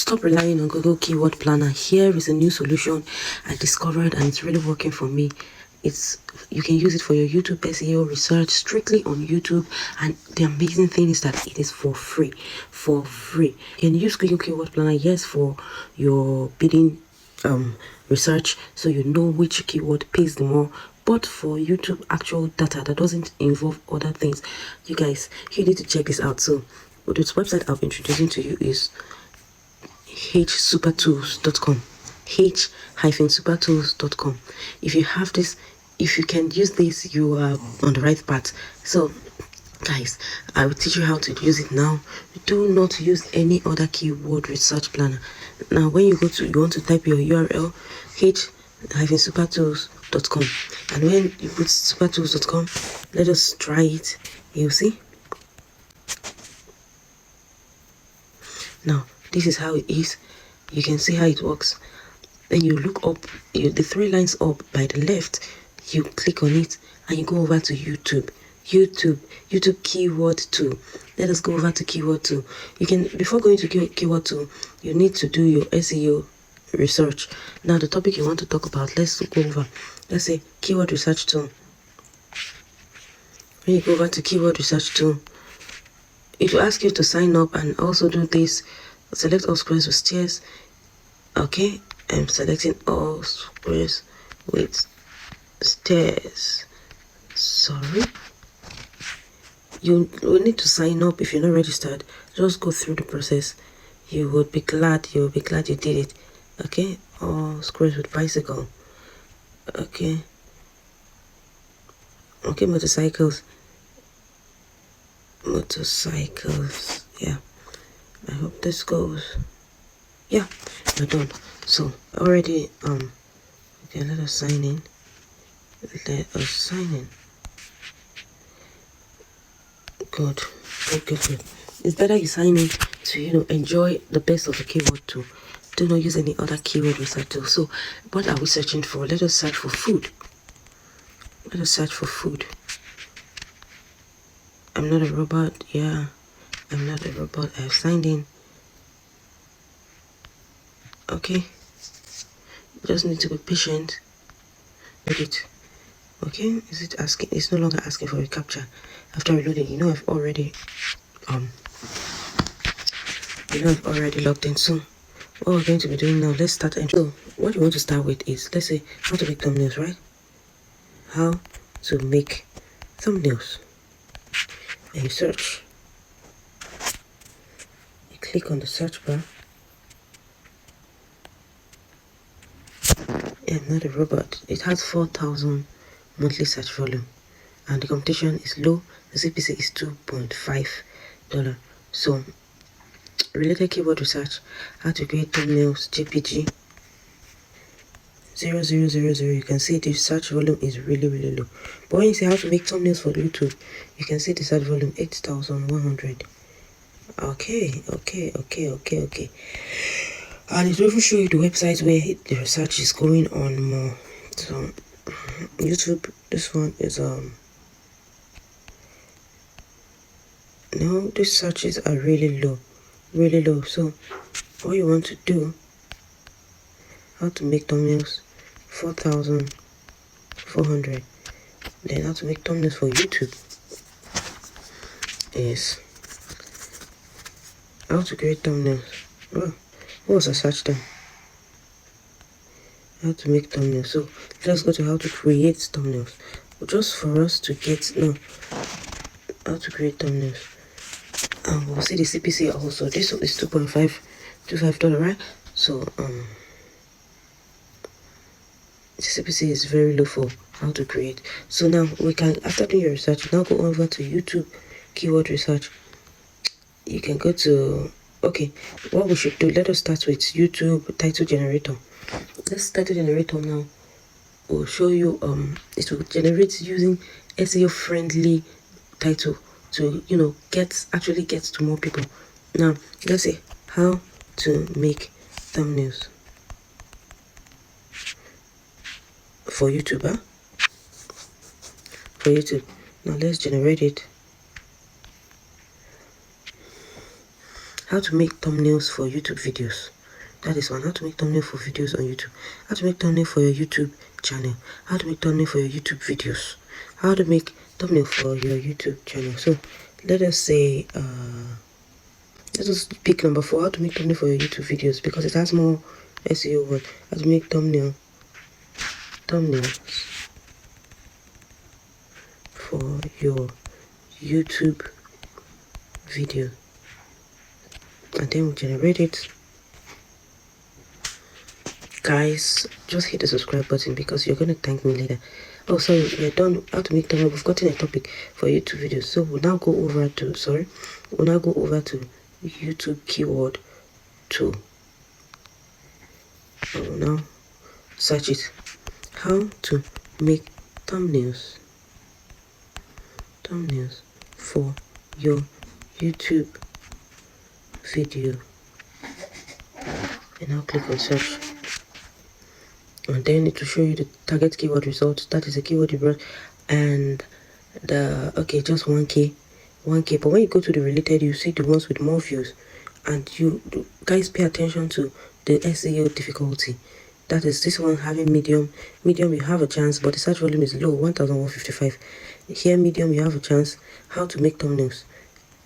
Stop relying on Google Keyword Planner. Here is a new solution I discovered and it's really working for me. You can use it for your YouTube SEO research strictly on YouTube, and the amazing thing is that it is for free. You can use Google Keyword Planner, yes, for your bidding research, so you know which keyword pays the more, but for YouTube actual data that doesn't involve other things, you guys, you need to check this out. So this website I'll be introducing to you is hsupertools.com. h-supertools.com. If you have this, if you can use this, you are on the right path. So guys, I will teach you how to use it now. Do not use any other keyword research planner. Now when you want to type your URL, h-supertools.com, and when you put supertools.com, let us try it. You'll see. Now this is how it is. You can see how it works. Then you look up, the 3 lines up by the left, you click on it and you go over to YouTube keyword tool. Let us go over to keyword tool. You can, before going to keyword tool, you need to do your SEO research. Now the topic you want to talk about, let's go over, let's say keyword research tool. When you go over to keyword research tool, it will ask you to sign up and also do this. Select all squares with stairs. Okay, I'm selecting all squares with stairs. Sorry, you will need to sign up. If you're not registered, just go through the process. You will be glad you did it. Okay, all squares with bicycle. Okay, motorcycles, yeah. I hope this goes. Yeah, we're done. So already okay, let us sign in. Good. It's better you sign in to enjoy the best of the keyword tool. Do not use any other keyword research tool. So what are we searching for? Let us search for food. I'm not a robot. Yeah, I'm not a robot. I have signed in. Okay, just need to be patient with it. Okay, is it asking? It's no longer asking for a captcha after reloading. I've already logged in. So what we're going to be doing now, let's start. So what you want to start with is, let's say, how to make thumbnails, right? How to make thumbnails. And you search. You click on the search bar. I'm not a robot. It has 4,000 monthly search volume, and the competition is low. The CPC is $2.5. So related keyword research, how to create thumbnails, JPG 0000. You can see the search volume is really low. But when you say how to make thumbnails for YouTube, you can see the search volume 8,100. Okay. And it will even show you the websites where the research is going on more. So YouTube, this one is no, these searches are really low. So what you want to do, how to make thumbnails, 4,400. Then how to make thumbnails for YouTube is how to create thumbnails. Oh, what was a search term? How to make thumbnails. So let's go to how to create thumbnails. Just for us to get how to create thumbnails. And we'll see the CPC also. This is $2.5, right? So the CPC is very low for how to create. So now we can, after doing your research, now go over to YouTube keyword research. You can go to, okay, what we should do, let us start with YouTube title generator. This title generator now will show you it will generate using SEO friendly title to actually get to more people. Now let's say how to make thumbnails for YouTube. For YouTube. Now let's generate it. how to make thumbnails for YouTube videos. That is one. How to make thumbnail for videos on YouTube. How to make thumbnail for your YouTube channel. How to make thumbnail for your YouTube videos. How to make thumbnail for your YouTube channel. So let us say let us pick number 4, how to make thumbnail for your YouTube videos, because it has more SEO word. How to make thumbnails for your YouTube video, and then we'll generate it. Guys, just hit the subscribe button because you're going to thank me later. Oh, sorry, we're done. How to make thumbnail. We've gotten a topic for YouTube videos. So we'll now go over to YouTube keyword tool. I will now search it. How to make thumbnails for your YouTube video. And now click on search. And then it will show you the target keyword results. That is the keyword you brought, and the just 1k. But when you go to the related, you see the ones with more views, and you guys pay attention to the SEO difficulty. That is this one having medium. You have a chance, but the search volume is low, 1155. Here medium, you have a chance. How to make thumbnails,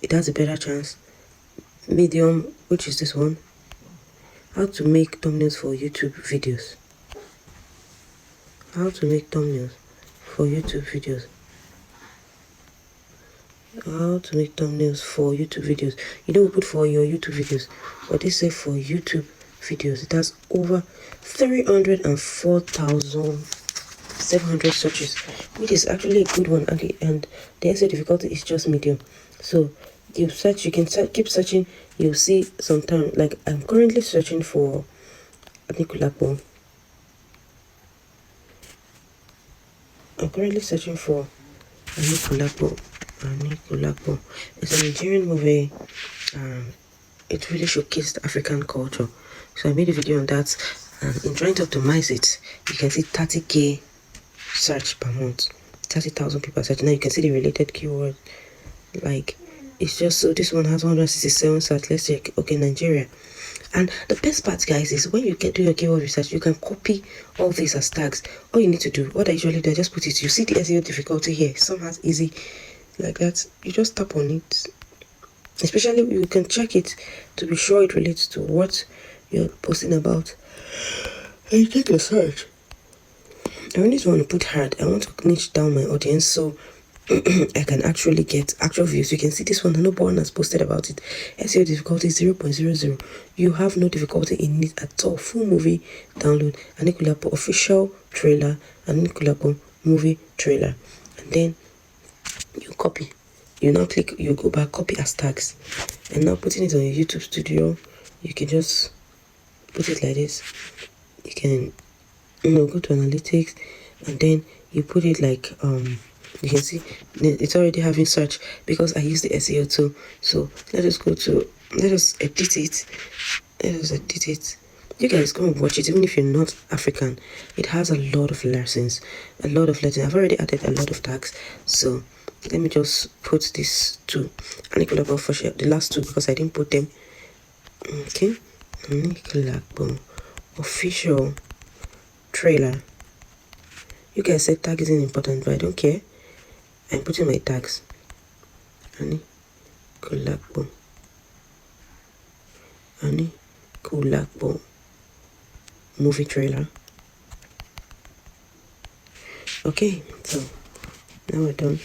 it has a better chance. Medium, which is this one, how to make thumbnails for YouTube videos. How to make thumbnails for YouTube videos. How to make thumbnails for YouTube videos. You don't put for your YouTube videos, but they say for YouTube videos. It has over 304,700 searches, which is actually a good one. And the SEO difficulty is just medium. So you search, you can keep searching. You'll see sometime, like I'm currently searching for Anikulapo. I'm currently searching for Anikulapo. It's a Nigerian movie. It really showcased African culture. So I made a video on that, and in trying to optimize it, you can see 30k search per month. 30,000 people are searching. Now you can see the related keyword. Like, it's just so this one has 167 search. Let's check. Okay, Nigeria. And the best part, guys, is when you do your keyword research, you can copy all these as tags. All you need to do, what I usually do, I just put it. You see the SEO difficulty here. Some has easy, like that. You just tap on it. Especially, you can check it to be sure it relates to what you're posting about. And you take a search. I really want to put hard. I want to niche down my audience so I can actually get actual views. You can see this one, no one has posted about it. SEO difficulty is 0.00. You have no difficulty in it at all. Full movie download, Anikulapo official trailer, Anikulapo movie trailer. And then you copy. You now click, you go back, copy as tags. And now putting it on your YouTube studio, you can just put it like this. You can go to analytics, and then you put it like you can see it's already having search because I use the SEO tool. So let us edit it. You guys go and watch it. Even if you're not African, it has a lot of lessons. I've already added a lot of tags. So let me just put this two, Anikulapo for sure, the last two, because I didn't put them. Okay, Anikulapo official trailer. You guys said tag isn't important, but I don't care. I'm putting my tags. Anikulapo movie trailer. Okay, so now we're done.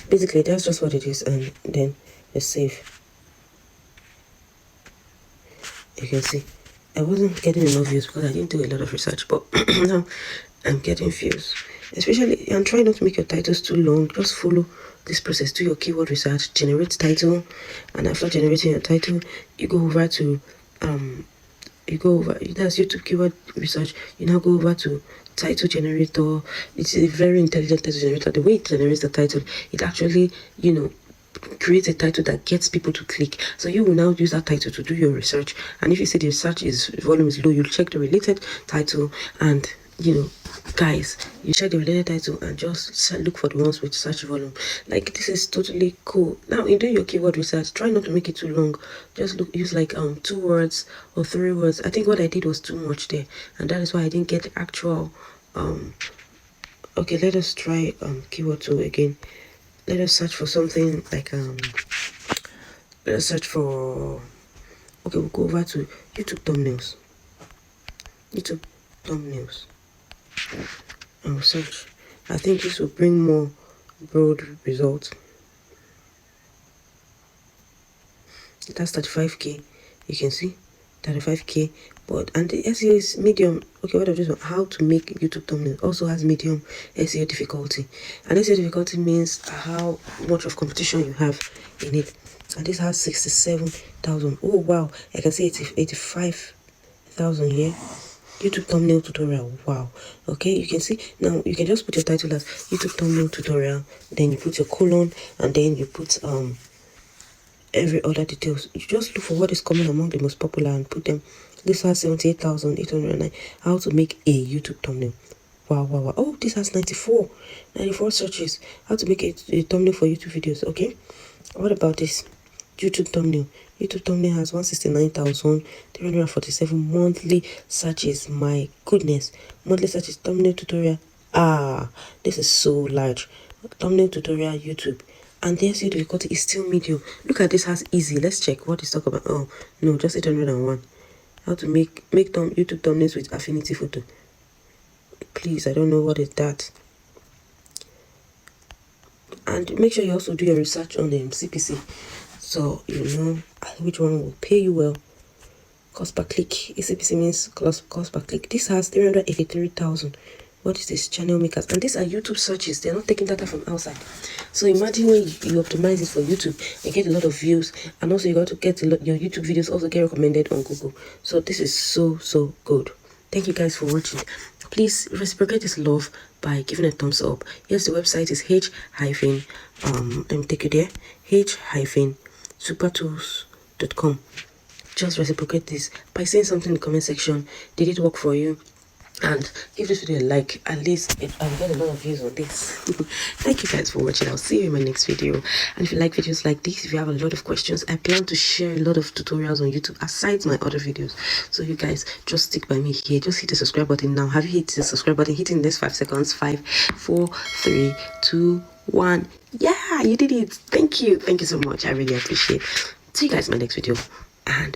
Basically, that's just what it is, and then let's save. You can see I wasn't getting enough views because I didn't do a lot of research, but now I'm getting views. Especially, and try not to make your titles too long. Just follow this process. Do your keyword research, generate title, and after generating your title, you go over to that's YouTube keyword research. You now go over to title generator. It's a very intelligent title generator. The way it generates the title, it actually create a title that gets people to click. So you will now use that title to do your research, and if you see the research volume is low, you'll check the related title, and guys, you check the related title and just look for the ones with search volume. Like, this is totally cool. Now in doing your keyword research, try not to make it too long. Just use like 2 words or 3 words. I think what I did was too much there, and that is why I didn't get the actual okay, let us try keyword 2 again. Let us search for something like let us search for, okay, we'll go over to YouTube thumbnails. YouTube thumbnails. And we'll search. I think this will bring more broad results. It has 35k. You can see 35k. But and the SEO is medium. Okay, what I've just how to make YouTube thumbnail also has medium SEO difficulty. And SEO difficulty means how much of competition you have in it. And this has 67,000. Oh wow, I can see 85,000 here. YouTube thumbnail tutorial. Wow. Okay, you can see now. You can just put your title as YouTube thumbnail tutorial, then you put your colon, and then you put every other details. You just look for what is common among the most popular and put them. This has 78,809. How to make a YouTube thumbnail. Wow, wow, wow. Oh, this has 94 searches. How to make a thumbnail for YouTube videos. Okay, what about this YouTube thumbnail? YouTube thumbnail has 169,347 monthly searches. My goodness, monthly searches. Thumbnail tutorial. This is so large. Thumbnail tutorial YouTube. And the SEO difficulty is still medium. Look at this, has easy. Let's check what is talk about. Oh no, just 801. How to make YouTube thumbnails with affinity photo. Please, I don't know what is that. And make sure you also do your research on the CPC, so you know which one will pay you well. Cost per click. CPC means cost per click. This has 383,000. What is this? Channel makers. And these are YouTube searches. They're not taking data from outside. So imagine when you optimize it for YouTube, you get a lot of views, and also you got to get your YouTube videos also get recommended on Google. So this is so good. Thank you guys for watching. Please reciprocate this love by giving a thumbs up. Yes, the website is let me take you there, h-supertools.com. Just reciprocate this by saying something in the comment section. Did it work for you? And give this video a like. At least I'll get a lot of views on this. Thank you guys for watching. I'll see you in my next video. And if you like videos like this, if you have a lot of questions, I plan to share a lot of tutorials on YouTube aside my other videos. So you guys just stick by me here. Just hit the subscribe button now. Have you hit the subscribe button? Hit in this 5 seconds. 5, 4, 3, 2, 1. Yeah, you did it. Thank you so much. I really appreciate it. See you guys in my next video, and